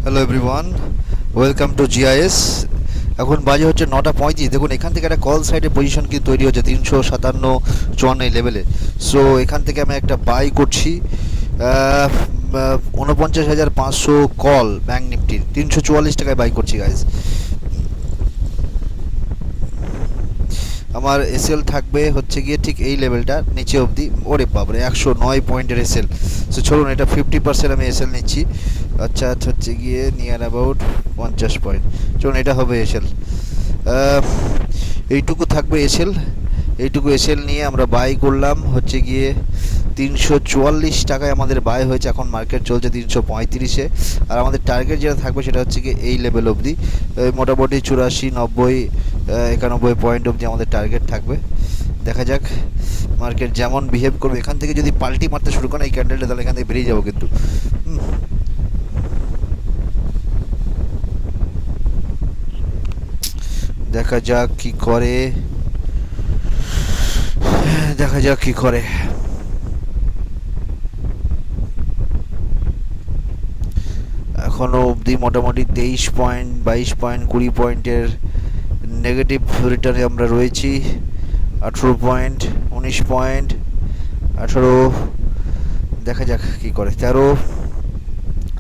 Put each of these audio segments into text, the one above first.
Hello everyone, welcome to GIS. এখন বাজে হচ্ছে 9:35। দেখুন এখান থেকে একটা কল সাইডে পজিশন কিন্তু তৈরি হচ্ছে 357-54 এই লেভেলে। সো এখান থেকে আমি একটা বাই করছি 49,500 কল ব্যাঙ্ক নিফটির 344 টাকায় বাই করছি গাইজ। আমার এসএল থাকবে হচ্ছে গিয়ে ঠিক এই লেভেলটা নিচে অবধি। ওরে বাবরে 109 পয়েন্টের এসএল। সো চলুন এটা 50% আমি এসএল নিচ্ছি। আচ্ছা হচ্ছে গিয়ে নিয়ার অ্যাবাউট 50 পয়েন্ট। চলুন এটা হবে এসএল। এইটুকু থাকবে এসএল। এইটুকু এসএল নিয়ে আমরা বাই করলাম হচ্ছে গিয়ে 344 টাকায় আমাদের বাই হয়েছে। এখন মার্কেট চলছে 335-এ। আর আমাদের টার্গেট যেটা থাকবে সেটা হচ্ছে গিয়ে এই লেভেল অবধি, মোটামুটি 84, 90, 91 পয়েন্ট অবধি আমাদের টার্গেট থাকবে। দেখা যাক মার্কেট যেমন বিহেভ করবে। এখান থেকে যদি পাল্টি মারতে শুরু করে এই ক্যান্ডেলটা, তাহলে এখান থেকে বেরিয়ে যাবো কিন্তু। দেখা যাক কি করে, দেখা যাক কি করে। এখনও অবধি মোটামুটি 23 পয়েন্ট, 22 পয়েন্ট, 20 পয়েন্টের নেগেটিভ রিটার্নে আমরা রয়েছি। 18 পয়েন্ট, 19 পয়েন্ট, 18, দেখা যাক কি করে। 13,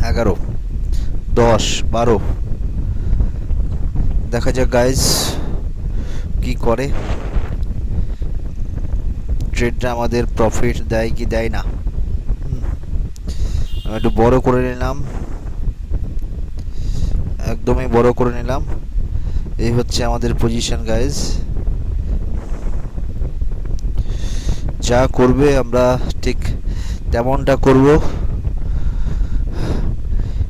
11, 10, 12, দেখা যাক গাইজ কি করে। ট্রেডটা আমাদের প্রফিট দেয় কি দেয় না। একটু বড় করে নিলাম, একদমই বড় করে নিলাম। এই হচ্ছে আমাদের পজিশন গাইজ। যা করবে আমরা ঠিক তেমনটা করব।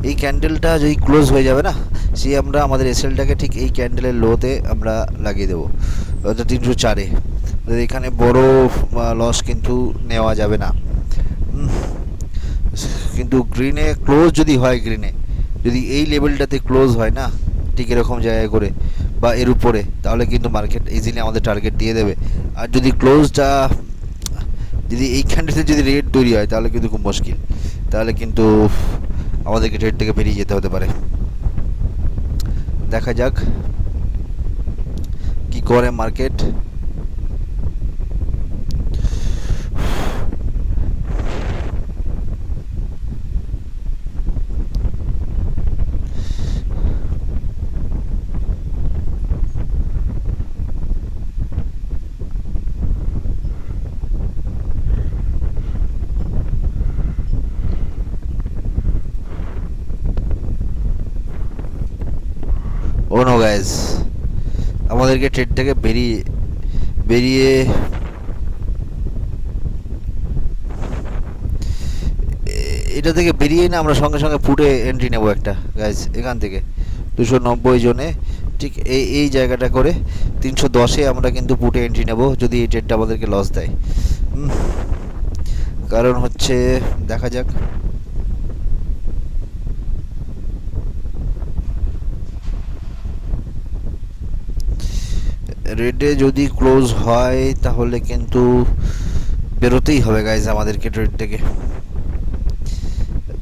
এই ক্যান্ডেলটা যদি ক্লোজ হয়ে যাবে না, সেই আমরা আমাদের এসএলটাকে ঠিক এই ক্যান্ডেলের লোতে আমরা লাগিয়ে দেবো, 304-এ। এখানে বড় লস কিন্তু নেওয়া যাবে না। কিন্তু গ্রিনে ক্লোজ যদি হয়, গ্রিনে যদি এই লেভেলটাতে ক্লোজ হয় না ঠিক এরকম জায়গায় করে বা এর উপরে, তাহলে কিন্তু মার্কেট ইজিলি আমাদের টার্গেট দিয়ে দেবে। আর যদি ক্লোজটা যদি এইখানটাতে যদি রেড তৈরি হয়, তাহলে কিন্তু খুব মুশকিল। তাহলে কিন্তু আমাদেরকে ট্রেড থেকে বেরিয়ে যেতে হতে পারে। দেখা যাক কি করে মার্কেট। ও নো গাইজ, আমাদেরকে ট্রেড থেকে বেরিয়ে এটা থেকে বেরিয়ে না আমরা সঙ্গে সঙ্গে পুটে এন্ট্রি নেবো একটা গাইজ। এখান থেকে 290 জনে ঠিক এই জায়গাটা করে 310-এ আমরা কিন্তু পুটে এন্ট্রি নেব, যদি এই ট্রেডটা আমাদেরকে লস দেয়। কারণ হচ্ছে দেখা যাক। রেডে যদি ক্লোজ হয় তাহলে কিন্তু বেরোতেই হবে গাইজ আমাদেরকে ট্রেড থেকে।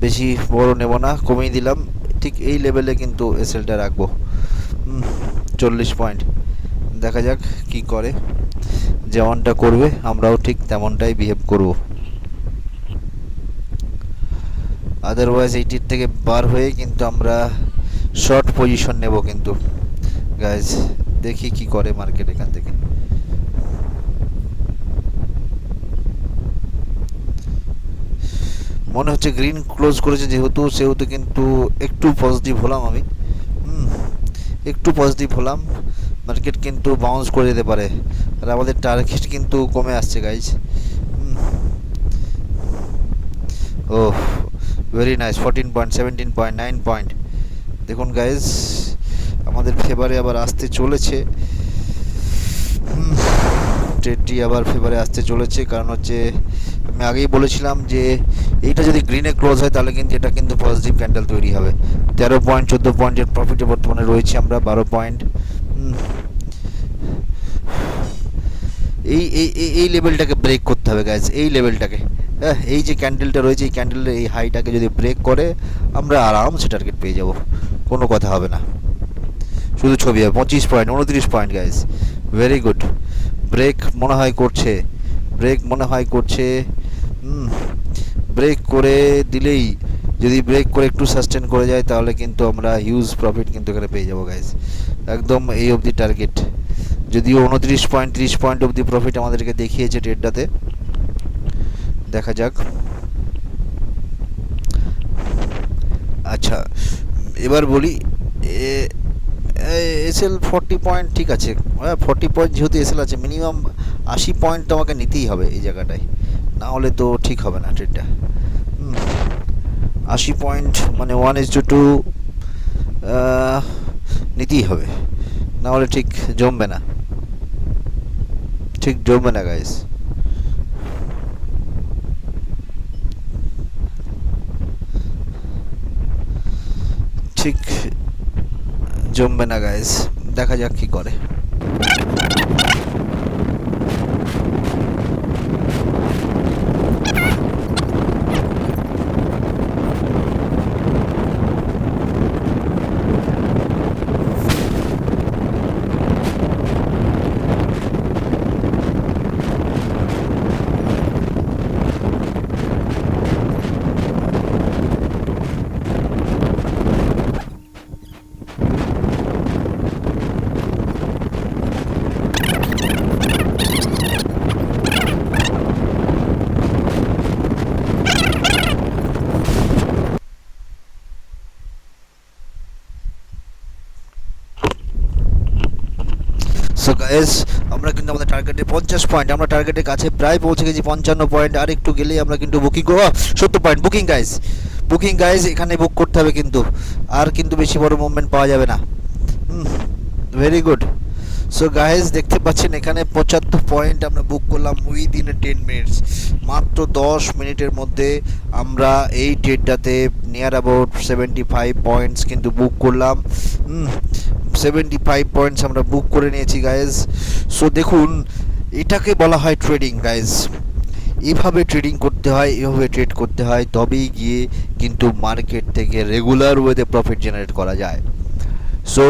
বেশি বড় নেব না, কমিয়ে দিলাম। ঠিক এই লেভেলে কিন্তু এসএলটা রাখবো, 40 পয়েন্ট। দেখা যাক কি করে। যেমনটা করবে আমরাও ঠিক তেমনটাই বিহেভ করব। আদারওয়াইজ 80 থেকে বার হয়ে কিন্তু আমরা শর্ট পজিশন নেব কিন্তু গাইজ। দেখি কি করে মার্কেট এখান থেকে। মনে হচ্ছে গ্রিন ক্লোজ করেছে সেহেতু কিন্তু একটু পজিটিভ হলাম আমি। একটু পজিটিভ হলাম। মার্কেট কিন্তু বাউন্স করে দিতে পারে। আর আমাদের টার্গেট কিন্তু কমে আসছে গাইজ। ও very nice, 14 point, 17 point, 9 point. দেখুন গাইজ আমাদের ফেভারে আবার আসতে চলেছে। ট্রেডটি আবার ফেভারে আসতে চলেছে। কারণ হচ্ছে আমি আগেই বলেছিলাম যে এইটা যদি গ্রিনে ক্লোজ হয় তাহলে কিন্তু এটা কিন্তু পজিটিভ ক্যান্ডেল তৈরি হবে। 13 পয়েন্ট, 14 পয়েন্টের প্রফিটে বর্তমানে রয়েছে আমরা, 12 পয়েন্ট। এই লেভেলটাকে ব্রেক করতে হবে গাইজ, এই লেভেলটাকে। এই যে ক্যান্ডেলটা রয়েছে, এই ক্যান্ডেলের এই হাইটাকে যদি ব্রেক করে আমরা আরামসে টার্গেট পেয়ে যাব, কোনো কথা হবে না। শুধু ছবি হবে 25 point, 29 point guys, very good. Break মনে হয় করছে, ব্রেক মনে হয় করছে। ব্রেক করে দিলেই, যদি ব্রেক করে একটু সাস্টেন করে যায় তাহলে কিন্তু আমরা হিউজ প্রফিট কিন্তু এখানে পেয়ে যাবো গাইস, একদম এই অবধি টার্গেট। যদিও 29 পয়েন্ট 30 পয়েন্ট অবধি প্রফিট আমাদেরকে দেখিয়েছে ট্রেডটাতে, দেখা যাক। আচ্ছা এবার বলি, এসএল 40 পয়েন্ট ঠিক আছে, 40 পয়েন্ট যেহেতু এসএল আছে, মিনিমাম 80 পয়েন্ট তো আমাকে নিতেই হবে এই জায়গাটায়, না হলে তো ঠিক হবে না ট্রেডটা। 80 পয়েন্ট মানে 1:2 নিতেই হবে, না হলে ঠিক জমবে না, ঠিক জমবে না গাইস। ঠিক জমবে না গাইস, দেখা যাক কি করে। সো গাইস, আমরা কিন্তু আমাদের টার্গেটে 50 পয়েন্ট, আমরা টার্গেটের কাছে প্রায় পৌঁছে গেছি। 55 পয়েন্ট, আর একটু গেলেই আমরা কিন্তু বুকিং করব। 70 point booking guys, booking guys, এখানে বুক করতে হবে কিন্তু, আর কিন্তু বেশি বড় মুভমেন্ট পাওয়া যাবে না। Very good. সো গাইস দেখতে পাচ্ছেন এখানে 75 পয়েন্ট আমরা বুক করলাম উইদিন 10 মিনিটস, মাত্র 10 মিনিটের মধ্যে আমরা এই ট্রেডটাতে নিয়ার অ্যাবাউট 75 পয়েন্টস কিন্তু বুক করলাম। 75 পয়েন্টস আমরা বুক করে নিয়েছি গাইজ। সো দেখুন, এটাকে বলা হয় ট্রেডিং গাইজ, এভাবে ট্রেডিং করতে হয়, এভাবে ট্রেড করতে হয়, তবেই গিয়ে কিন্তু মার্কেট থেকে রেগুলার ওয়েতে প্রফিট জেনারেট করা যায়। সো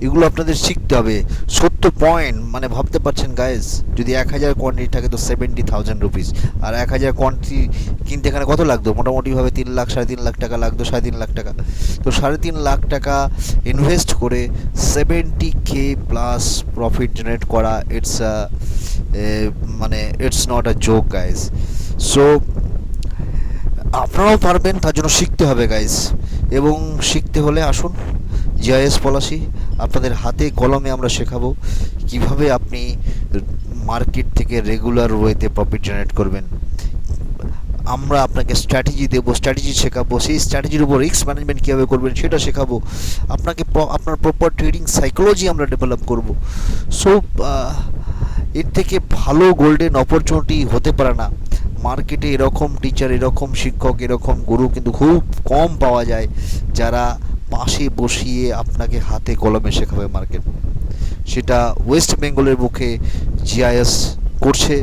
এগুলো আপনাদের শিখতে হবে। 70 পয়েন্ট মানে ভাবতে পারছেন গাইজ, যদি 1000 কোয়ান্টিটি থাকে তো 70,000 রুপিস, আর 1000 কোয়ান্টিটি কিনতে এখানে কত লাগতো, মোটামুটিভাবে 3 লাখ 3.5 লাখ টাকা লাগতো, 3.5 লাখ টাকা। তো 3.5 লাখ টাকা ইনভেস্ট করে 70K প্লাস প্রফিট জেনারেট করা, ইটস মানে it's not a joke guys. So আপনারাও পারবেন, তার জন্য শিখতে হবে গাইজ, এবং শিখতে হলে আসুন জিআইএস পলাশি, আপনাদের হাতে কলমে আমরা শেখাবো কিভাবে আপনি মার্কেট থেকে রেগুলার ওয়েতে প্রফিট জেনারেট করবেন। আমরা আপনাকে স্ট্র্যাটেজি দেবো, স্ট্র্যাটেজি শেখাবো, সেই স্ট্র্যাটেজির উপর রিস্ক ম্যানেজমেন্ট কীভাবে করবেন সেটা শেখাবো আপনাকে, আপনার প্রপার ট্রেডিং সাইকোলজি আমরা ডেভেলপ করব। সো এর থেকে ভালো গোল্ডেন অপরচুনিটি হতে পারে না। মার্কেটে এরকম টিচার, এরকম শিক্ষক, এরকম গুরু কিন্তু খুব কম পাওয়া যায়, যারা পাশে বসিয়ে আপনাকে হাতে কলমে শেখাবে মার্কেট। সেটা ওয়েস্ট বেঙ্গলের বুকে জিআইএস করছে,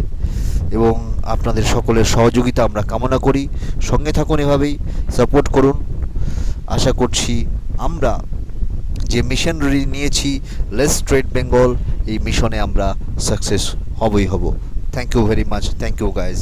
এবং আপনাদের সকলের সহযোগিতা আমরা কামনা করি। সঙ্গে থাকুন, এভাবেই সাপোর্ট করুন। আশা করছি আমরা যে মিশন নিয়েছি লেটস ট্রেড বেঙ্গল, এই মিশনে আমরা সাকসেস হবই হব। Thank you very much, thank you guys.